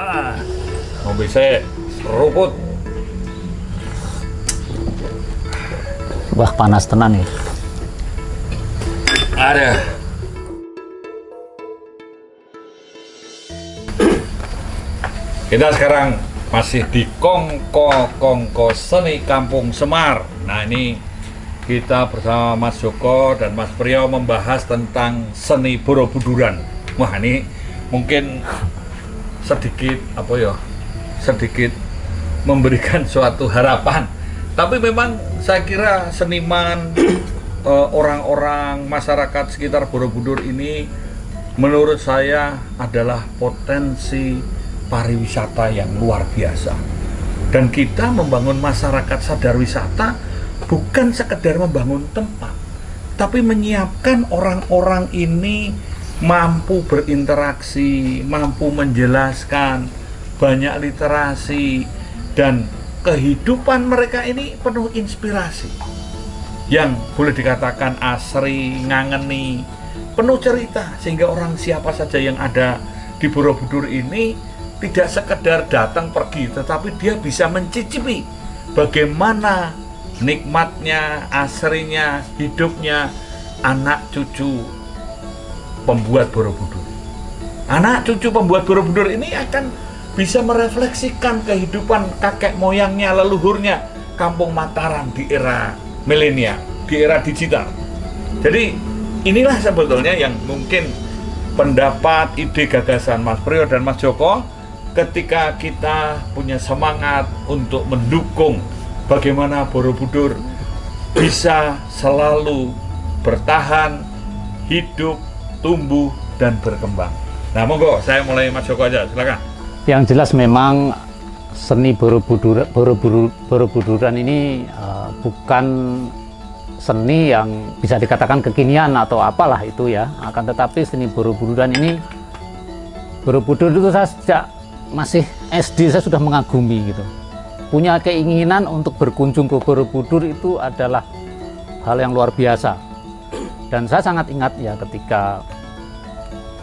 Mau bisa seruput. Wah, panas tenan nih. Ada. Kita sekarang masih di Kongko Seni Kampung Semar. Nah, ini kita bersama Mas Joko dan Mas Priyo membahas tentang seni Borobuduran. Wah, ini mungkin sedikit sedikit memberikan suatu harapan. Tapi memang saya kira seniman, orang-orang masyarakat sekitar Borobudur ini menurut saya adalah potensi pariwisata yang luar biasa. Dan kita membangun masyarakat sadar wisata bukan sekedar membangun tempat, tapi menyiapkan orang-orang ini mampu berinteraksi, mampu menjelaskan, banyak literasi, dan kehidupan mereka ini penuh inspirasi yang boleh dikatakan asri, ngangeni, penuh cerita, sehingga orang siapa saja yang ada di Borobudur ini tidak sekedar datang pergi, tetapi dia bisa mencicipi bagaimana nikmatnya, asrinya, hidupnya anak cucu pembuat Borobudur. Anak cucu pembuat Borobudur ini akan bisa merefleksikan kehidupan kakek moyangnya, leluhurnya, Kampung Mataram di era milenial, di era digital. Jadi inilah sebetulnya yang mungkin pendapat, ide, gagasan Mas Priyo dan Mas Joko ketika kita punya semangat untuk mendukung bagaimana Borobudur bisa selalu bertahan, hidup, tumbuh, dan berkembang. Nah, monggo, saya mulai Mas Joko aja, silakan. Yang jelas memang seni Borobuduran ini bukan seni yang bisa dikatakan kekinian atau apalah itu ya. Akan tetapi seni Borobuduran ini, Borobudur itu saya sejak masih SD saya sudah mengagumi gitu. Punya keinginan untuk berkunjung ke Borobudur itu adalah hal yang luar biasa. Dan saya sangat ingat ya ketika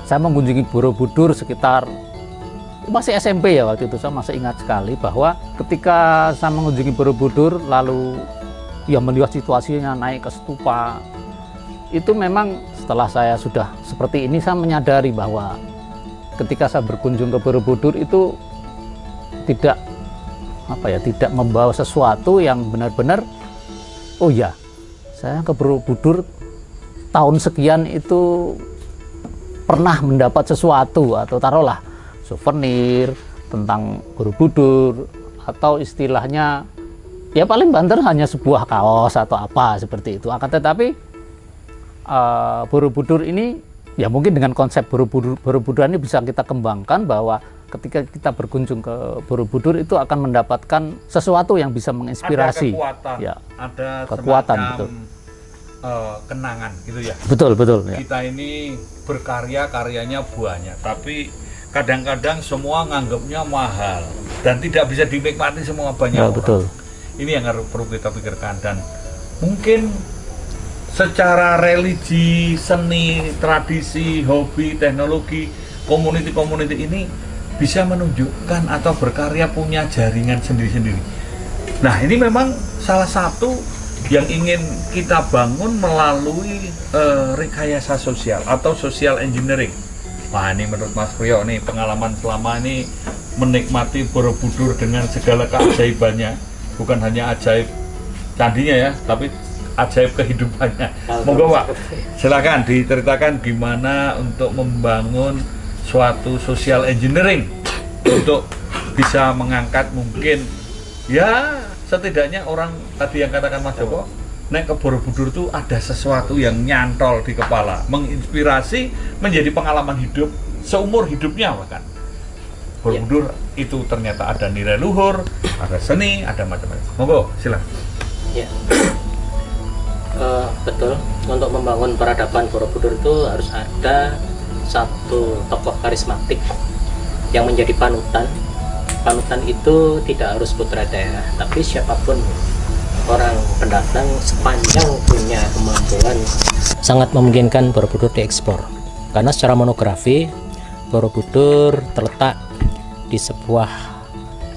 saya mengunjungi Borobudur sekitar masih SMP ya waktu itu, saya masih ingat sekali bahwa ketika saya mengunjungi Borobudur lalu ya melihat situasinya naik ke stupa, itu memang setelah saya sudah seperti ini saya menyadari bahwa ketika saya berkunjung ke Borobudur itu tidak tidak membawa sesuatu yang benar-benar oh ya saya ke Borobudur tahun sekian itu pernah mendapat sesuatu atau taruhlah souvenir tentang Borobudur atau istilahnya ya paling banter hanya sebuah kaos atau apa seperti itu. Akan tetapi Borobudur ini ya mungkin dengan konsep Borobudur ini bisa kita kembangkan bahwa ketika kita berkunjung ke Borobudur itu akan mendapatkan sesuatu yang bisa menginspirasi. Ada kekuatan, ya, ada kekuatan semacam, betul. Kenangan gitu ya. Betul ya. Kita ini berkarya, karyanya banyak, tapi kadang-kadang semua nganggapnya mahal dan tidak bisa dinikmati semua banyak orang. Betul. Ini yang perlu kita pikirkan, dan mungkin secara religi, seni, tradisi, hobi, teknologi, community ini bisa menunjukkan atau berkarya punya jaringan sendiri-sendiri. Nah, ini memang salah satu yang ingin kita bangun melalui rekayasa sosial atau social engineering. Wah, ini menurut Mas Priyo nih pengalaman selama ini menikmati Borobudur dengan segala keajaibannya, bukan hanya ajaib candinya ya, tapi ajaib kehidupannya. Monggo Pak, silakan diceritakan gimana untuk membangun suatu social engineering untuk bisa mengangkat mungkin ya setidaknya orang tadi yang katakan Mas Joko, naik ke Borobudur tuh ada sesuatu yang nyantol di kepala, menginspirasi, menjadi pengalaman hidup seumur hidupnya bahkan. Borobudur itu ternyata ada nilai luhur, ada seni, ada macam-macam. Monggo, silakan. Ya, betul. Untuk membangun peradaban Borobudur itu harus ada satu tokoh karismatik yang menjadi panutan. Panutan itu tidak harus putra daerah, tapi siapapun orang pendatang sepanjang punya kemampuan sangat memungkinkan Borobudur diekspor. Karena secara monografi Borobudur terletak di sebuah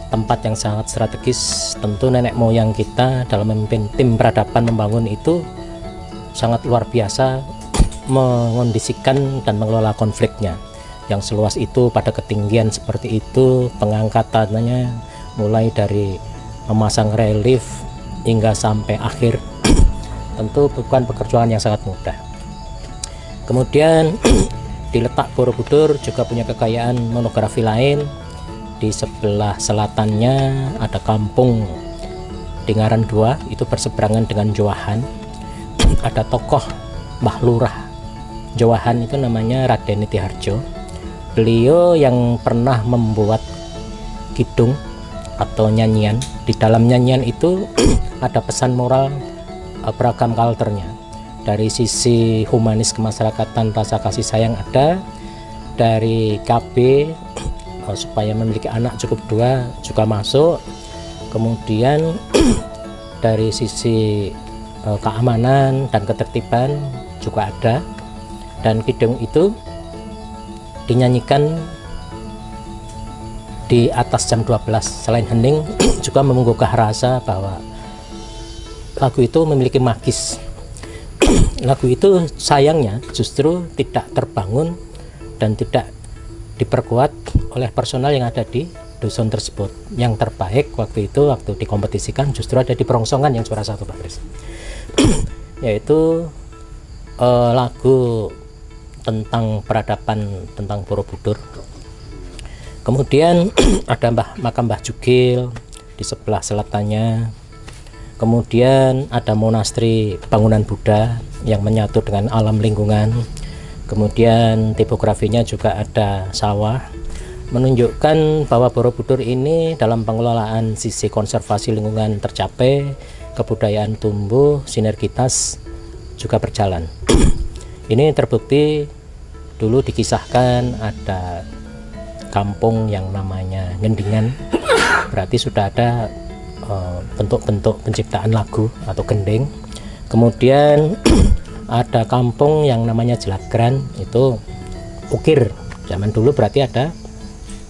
tempat yang sangat strategis. Tentu nenek moyang kita dalam memimpin tim peradaban membangun itu sangat luar biasa mengondisikan dan mengelola konfliknya yang seluas itu pada ketinggian seperti itu, pengangkatannya mulai dari memasang relief hingga sampai akhir tentu bukan pekerjaan yang sangat mudah. Kemudian di letak Borobudur juga punya kekayaan monografi lain. Di sebelah selatannya ada kampung Dengaran 2, itu berseberangan dengan Jowahan. Ada tokoh Mbah Lurah Jowahan, itu namanya Raden Nitiharjo. Beliau yang pernah membuat kidung atau nyanyian. Di dalam nyanyian itu ada pesan moral beragam kalternya. Dari sisi humanis kemasyarakatan, rasa kasih sayang ada. Dari KB supaya memiliki anak cukup 2 juga masuk. Kemudian dari sisi keamanan dan ketertiban juga ada. Dan kidung itu dinyanyikan di atas jam 12. Selain hening juga menggugah rasa bahwa lagu itu memiliki magis. Lagu itu sayangnya justru tidak terbangun dan tidak diperkuat oleh personal yang ada di dusun tersebut. Yang terbaik waktu itu, waktu dikompetisikan, justru ada di Perongsongan yang juara 1, Pak Kris. Yaitu lagu tentang peradaban, tentang Borobudur. Kemudian ada makam Mbah Jugil di sebelah selatannya. Kemudian ada monastri bangunan Buddha yang menyatu dengan alam lingkungan. Kemudian tipografinya juga ada sawah, menunjukkan bahwa Borobudur ini dalam pengelolaan sisi konservasi lingkungan tercapai, kebudayaan tumbuh, sinergitas juga berjalan. Ini terbukti dulu dikisahkan ada kampung yang namanya Ngendingan, berarti sudah ada bentuk-bentuk penciptaan lagu atau gending. Kemudian ada kampung yang namanya Jelagran, itu ukir. Zaman dulu berarti ada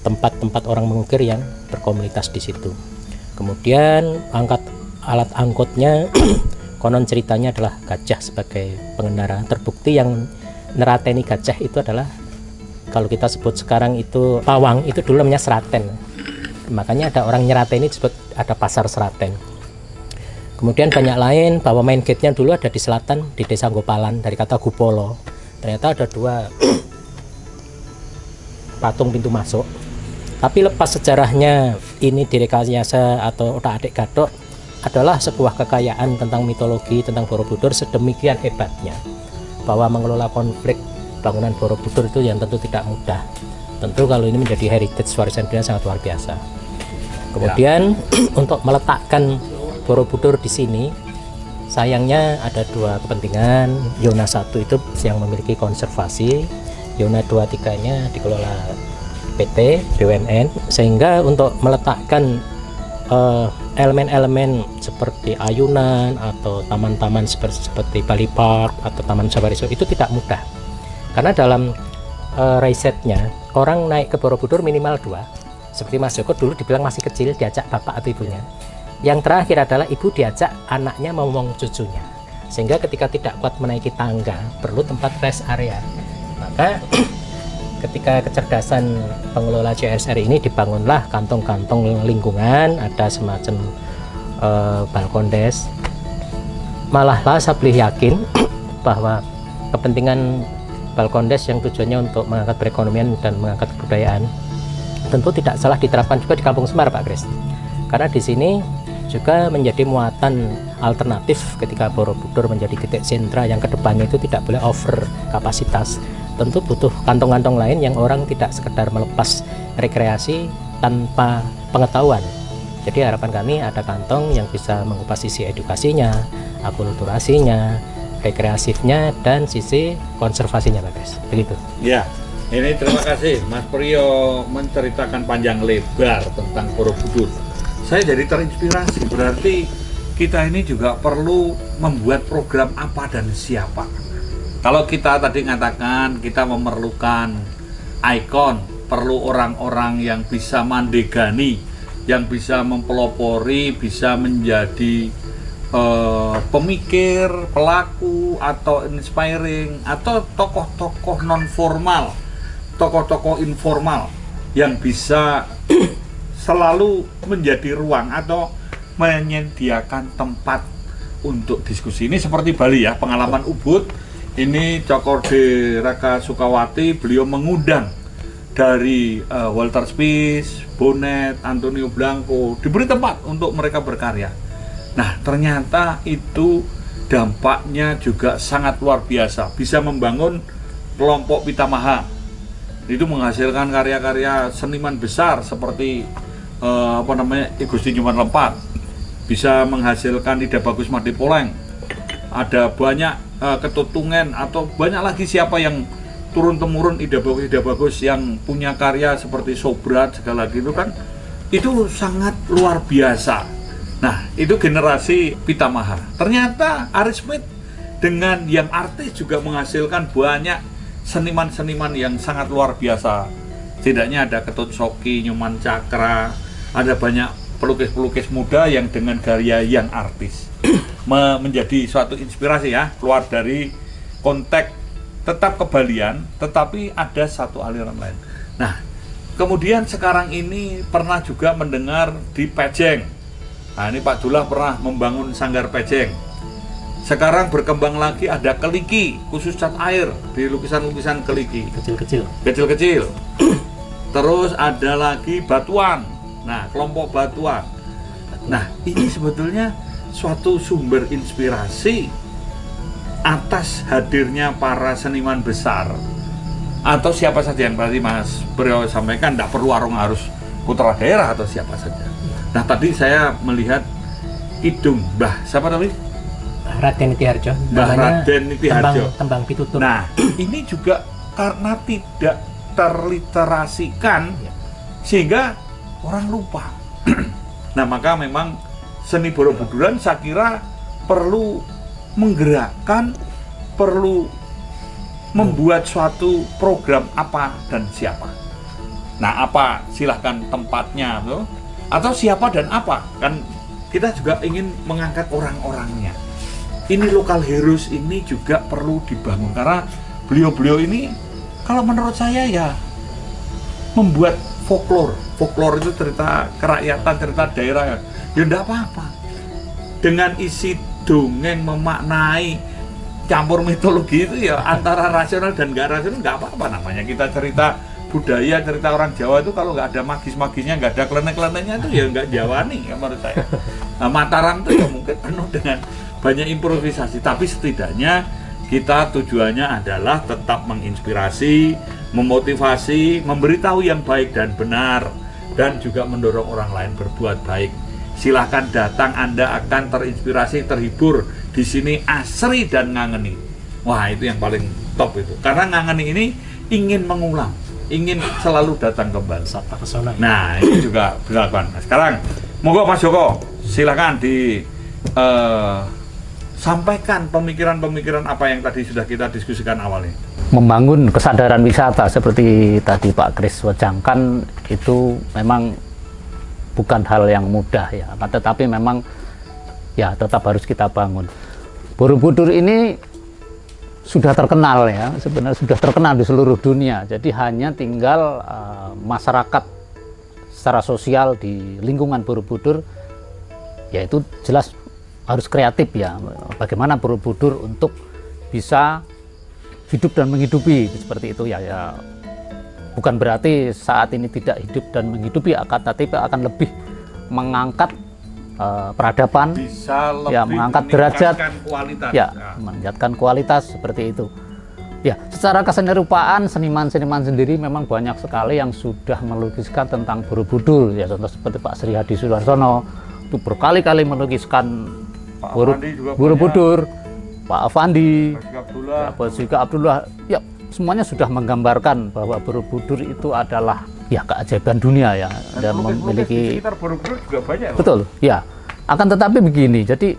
tempat-tempat orang mengukir yang berkomunitas di situ. Kemudian alat angkutnya konon ceritanya adalah gajah sebagai pengendara. Terbukti yang nerateni gajah itu adalah, kalau kita sebut sekarang itu pawang, itu dulu namanya seraten. Makanya ada orang nyerateni disebut ada pasar seraten. Kemudian banyak lain, bahwa main gate-nya dulu ada di selatan, di desa Gopalan, dari kata Gupolo. Ternyata ada 2 patung pintu masuk. Tapi lepas sejarahnya ini direkayasa atau otak-atik gadok, adalah sebuah kekayaan tentang mitologi, tentang Borobudur sedemikian hebatnya, bahwa mengelola konflik bangunan Borobudur itu yang tentu tidak mudah. Tentu kalau ini menjadi heritage warisan dunia sangat luar biasa. Kemudian untuk meletakkan Borobudur di sini, sayangnya ada 2 kepentingan. Yona 1 itu yang memiliki konservasi, Yona 2-3-nya dikelola PT BUMN, sehingga untuk meletakkan elemen-elemen seperti ayunan atau taman-taman seperti Bali Park atau Taman Sawariso itu tidak mudah, karena dalam risetnya orang naik ke Borobudur minimal 2. Seperti Mas Joko dulu dibilang masih kecil diajak bapak atau ibunya. Yang terakhir adalah ibu diajak anaknya ngomong cucunya, sehingga ketika tidak kuat menaiki tangga perlu tempat rest area. Maka ketika kecerdasan pengelola CSR ini dibangunlah kantong-kantong lingkungan, ada semacam balkon des. Malahlah saya beli yakin bahwa kepentingan balkon des yang tujuannya untuk mengangkat perekonomian dan mengangkat kebudayaan tentu tidak salah diterapkan juga di Kampung Semar, Pak Kris. Karena di sini juga menjadi muatan alternatif ketika Borobudur menjadi titik sentra yang kedepannya itu tidak boleh over kapasitas. Tentu butuh kantong-kantong lain yang orang tidak sekedar melepas rekreasi tanpa pengetahuan. Jadi harapan kami ada kantong yang bisa mengupas sisi edukasinya, akulturasinya, rekreasifnya, dan sisi konservasinya, Pak Kris. Begitu. Ya, ini terima kasih Mas Priyo menceritakan panjang lebar tentang Borobudur. Saya jadi terinspirasi, berarti kita ini juga perlu membuat program apa dan siapa. Kalau kita tadi mengatakan kita memerlukan ikon perlu orang-orang yang bisa mandegani, yang bisa mempelopori, bisa menjadi pemikir, pelaku, atau inspiring, atau tokoh-tokoh non formal, tokoh-tokoh informal yang bisa selalu menjadi ruang atau menyediakan tempat untuk diskusi. Ini seperti Bali ya, pengalaman Ubud. Ini Cokorde Raka Sukawati, beliau mengundang dari Walter Spies, Bonnet, Antonio Blanco, diberi tempat untuk mereka berkarya. Nah, ternyata itu dampaknya juga sangat luar biasa, bisa membangun kelompok Pitamaha. Itu menghasilkan karya-karya seniman besar seperti Gusti Nyoman Lempat, bisa menghasilkan Ida Bagus Madepoleng. Ada banyak Ketutungen, atau banyak lagi siapa yang turun-temurun Ida Bagus yang punya karya seperti Sobrat segala gitu kan, itu sangat luar biasa. Nah, itu generasi Pitamaha. Ternyata Ari Smith dengan yang artis juga menghasilkan banyak seniman-seniman yang sangat luar biasa. Setidaknya ada Ketut Soki, Nyoman Cakra, ada banyak pelukis-pelukis muda yang dengan gaya yang artis menjadi suatu inspirasi ya, keluar dari konteks tetap kebalian, tetapi ada satu aliran lain. Nah, kemudian sekarang ini pernah juga mendengar di Pejeng. Nah, ini Pak Dullah pernah membangun sanggar Pejeng. Sekarang berkembang lagi ada Keliki, khusus cat air di lukisan-lukisan Keliki. Kecil-kecil. Terus ada lagi Batuan. Nah, kelompok Batuan. Nah, ini sebetulnya suatu sumber inspirasi atas hadirnya para seniman besar, atau siapa saja yang tadi Mas Priyo sampaikan, tidak perlu harus putra daerah atau siapa saja. Nah, tadi saya melihat Kidung Mbah siapa namanya? Raden Nitiharjo. Mbah Raden Nitiharjo. Tembang Pitutur. Nah, ini juga karena tidak terliterasikan sehingga orang lupa. Nah, maka memang seni Borobuduran saya kira perlu menggerakkan, perlu membuat suatu program apa dan siapa. Nah, apa silahkan tempatnya tuh, atau siapa dan apa, kan kita juga ingin mengangkat orang-orangnya. Ini lokal heroes ini juga perlu dibangun, karena beliau-beliau ini kalau menurut saya ya membuat folklore itu cerita kerakyatan, cerita daerah ya enggak apa-apa. Dengan isi dongeng memaknai campur mitologi itu ya antara rasional dan nggak rasional nggak apa-apa, namanya kita cerita budaya, cerita orang Jawa itu kalau nggak ada magis-magisnya, nggak ada klenek-kleneknya itu ya nggak Jawani ya menurut saya. Nah, Mataram itu ya mungkin penuh dengan banyak improvisasi, tapi setidaknya kita tujuannya adalah tetap menginspirasi, memotivasi, memberitahu yang baik dan benar, dan juga mendorong orang lain berbuat baik. Silahkan datang, Anda akan terinspirasi, terhibur. Di sini asri dan ngangeni. Wah, itu yang paling top itu. Karena ngangeni ini ingin mengulang, ingin selalu datang kembali. Sapa pesona. Nah, ini juga dilakukan. Nah, sekarang, monggo Mas Joko, silahkan sampaikan pemikiran-pemikiran apa yang tadi sudah kita diskusikan awalnya. Membangun kesadaran wisata seperti tadi Pak Kris wajangkan itu memang bukan hal yang mudah ya, tetapi memang ya tetap harus kita bangun. Borobudur ini sudah terkenal ya, sebenarnya sudah terkenal di seluruh dunia. Jadi hanya tinggal masyarakat secara sosial di lingkungan Borobudur, yaitu jelas harus kreatif ya. Bagaimana Borobudur untuk bisa hidup dan menghidupi seperti itu ya. Bukan berarti saat ini tidak hidup dan menghidupi, tapi akan lebih mengangkat peradaban, bisa lebih ya, mengangkat derajat, kualitas. Ya, meningkatkan kualitas seperti itu. Ya, secara kesenirupaan seniman-seniman sendiri memang banyak sekali yang sudah melukiskan tentang Borobudur. Ya, contoh seperti Pak Sri Hadi Sudarsono itu berkali-kali melukiskan Borobudur, Pak Avandi, Pak Zika Abdullah, ya semuanya sudah menggambarkan bahwa Borobudur itu adalah ya keajaiban dunia ya, dan memiliki sekitar Borobudur juga banyak. Betul, ya. Akan tetapi begini, jadi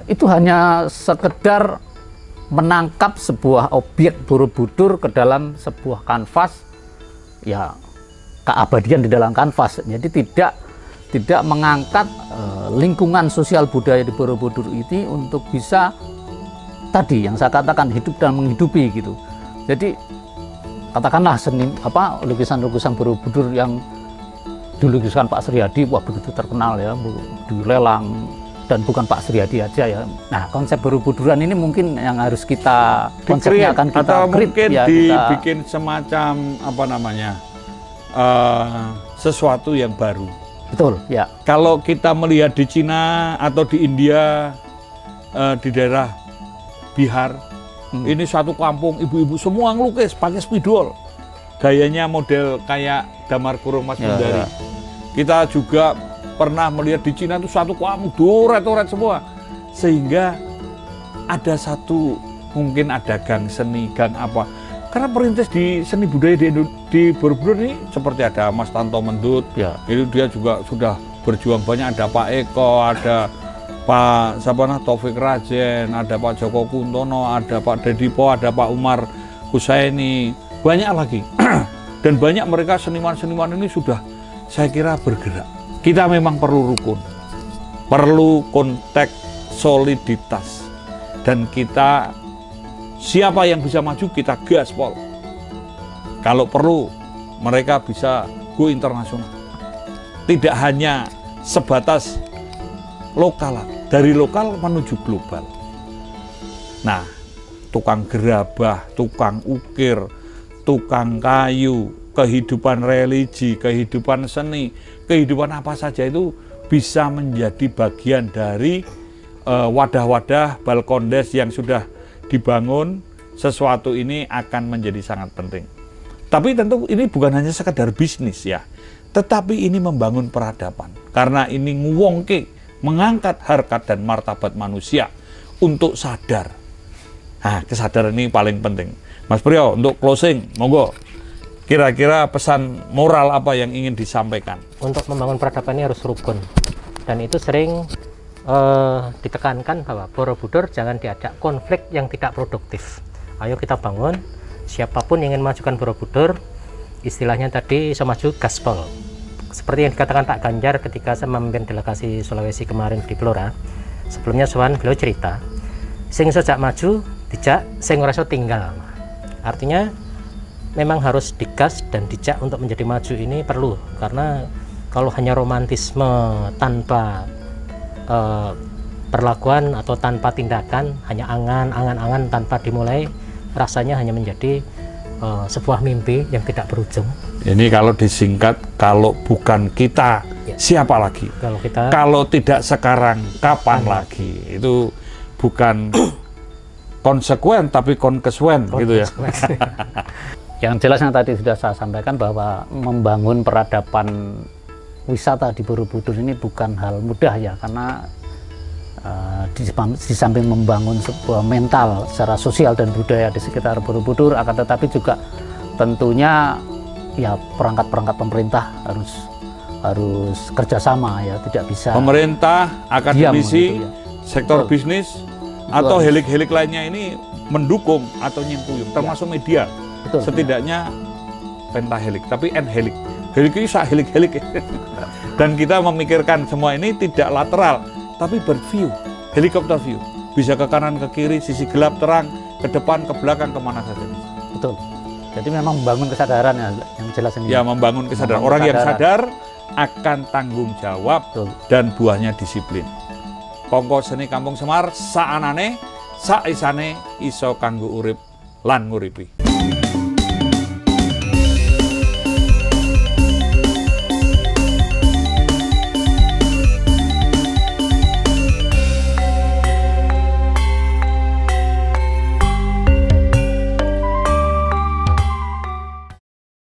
itu hanya sekedar menangkap sebuah objek Borobudur ke dalam sebuah kanvas ya keabadian di dalam kanvas. Jadi tidak mengangkat lingkungan sosial budaya di Borobudur ini untuk bisa tadi yang saya katakan hidup dan menghidupi gitu. Jadi katakanlah seni lukisan-lukisan Borobudur yang dilukiskan Pak Suryadi, wah begitu terkenal ya, dilelang, dan bukan Pak Suryadi aja ya. Nah, konsep Borobuduran ini mungkin yang harus kita konsepnya akan kita atau mungkin ya, dibikin semacam sesuatu yang baru. Betul ya. Kalau kita melihat di Cina atau di India, di daerah Bihar, ini satu kampung ibu-ibu semua ngelukis pakai spidol, gayanya model kayak Damar Kurung Mas Mundari. Kita juga pernah melihat di Cina itu satu kampung doret-doret semua, sehingga ada satu, mungkin ada gang seni, gang apa, karena perintis di seni budaya di Borobudur ini seperti ada Mas Tanto Mendut ya. Itu dia juga sudah berjuang banyak, ada Pak Eko, ada Pak Taufik Rajen, ada Pak Joko Kuntono, ada Pak Dedipo, ada Pak Umar Husaini, banyak lagi. Dan banyak mereka seniman-seniman ini sudah, saya kira, bergerak. Kita memang perlu rukun, perlu konteks soliditas, dan kita siapa yang bisa maju kita gaspol. Kalau perlu mereka bisa go internasional, tidak hanya sebatas lokal, dari lokal menuju global. Nah, tukang gerabah, tukang ukir, tukang kayu, kehidupan religi, kehidupan seni, kehidupan apa saja itu bisa menjadi bagian dari wadah-wadah balkondes yang sudah dibangun. Sesuatu ini akan menjadi sangat penting. Tapi tentu ini bukan hanya sekedar bisnis ya, tetapi ini membangun peradaban. Karena ini nguwongke, mengangkat harkat dan martabat manusia untuk sadar. Nah, kesadaran ini paling penting. Mas Priyo, untuk closing, monggo. Kira-kira pesan moral apa yang ingin disampaikan? Untuk membangun peradaban ini harus rukun. Dan itu sering ditekankan bahwa Borobudur jangan diajak konflik yang tidak produktif. Ayo kita bangun, siapapun yang ingin majukan Borobudur, istilahnya tadi maju gaspol. Seperti yang dikatakan Pak Ganjar ketika saya memimpin delegasi Sulawesi kemarin di Blora. Sebelumnya sowan beliau cerita, sing sejak maju, dijak, sing ora iso tinggal. Artinya memang harus digas dan dijak untuk menjadi maju ini perlu, karena kalau hanya romantisme tanpa perlakuan atau tanpa tindakan, hanya angan-angan tanpa dimulai, rasanya hanya menjadi sebuah mimpi yang tidak berujung. Ini kalau disingkat, kalau bukan kita, ya, siapa lagi? Kalau tidak sekarang, kapan lagi? Itu bukan konsekuen, tapi konkesuen gitu ya. Yang jelas yang tadi sudah saya sampaikan bahwa membangun peradaban wisata di Borobudur ini bukan hal mudah ya, karena di samping membangun sebuah mental secara sosial dan budaya di sekitar Borobudur, akan tetapi juga tentunya ya perangkat-perangkat pemerintah harus kerjasama ya, tidak bisa pemerintah, akademisi, ya. Sektor bisnis atau helik-helik lainnya ini mendukung atau nyempuyung, termasuk media. Betul, setidaknya pentahelik, tapi enhelik. Helik ini sak helik-helik. Dan kita memikirkan semua ini tidak lateral, tapi berview, helikopter view. Bisa ke kanan, ke kiri, sisi gelap, terang, ke depan, ke belakang, kemana saja bisa. Betul. Jadi memang membangun kesadaran ya, yang jelas ini. Ya, membangun kesadaran. Orang yang sadar akan tanggung jawab. Betul. Dan buahnya disiplin. Kongko Seni Kampung Semar, saanane, saisane, iso kanggo urip lan nguripi.